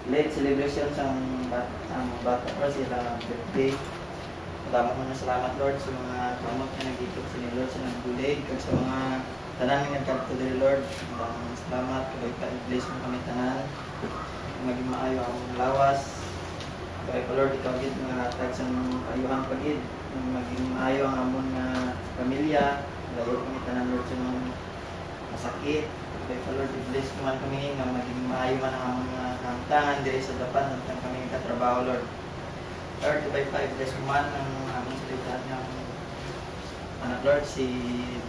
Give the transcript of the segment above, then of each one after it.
late celebration sa bata or sila birthday. Madamo ko na salamat Lord sa mga kamot na nagdito sa Lord sa nagbulig kag sa mga tanan nga nagkadto diri Lord. Madamo salamat kay pa-bless mo kami tanan. Maging maayo ang lawas. Kay Lord ikaw gid nga tag sa ayuhang pagid maging maayo ang amon nga pamilya. Layo kami tanan Lord sa mga masakit. Kay Lord bless mo man kami nga maging maayo man ang amon nga hamtangan diri sa dapan hangtang kami katrabaho Lord. Lord, 2x5 bless mo man ang aming salita niya anak Lord, si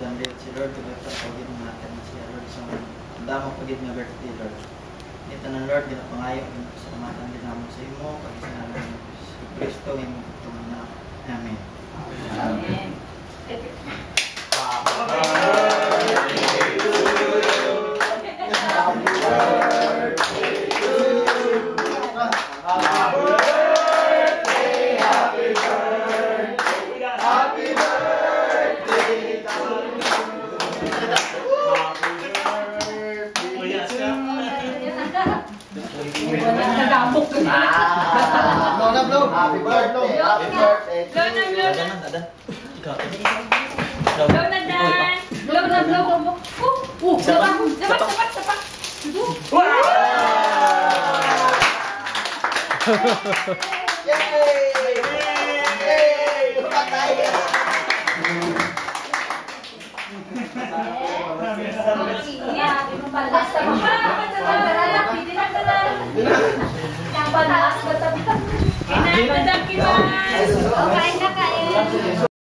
Dandel, si Lord, 2x5 pagid mo natin siya Lord sa damo pagid nga birthday Lord. Ito na Lord, ginapangayo, salamatan din namin sa imo, pag-isinalan ng Kristo, yung tuman na. Amen. Amen. Happy birthday! Happy birthday! Kain na kain.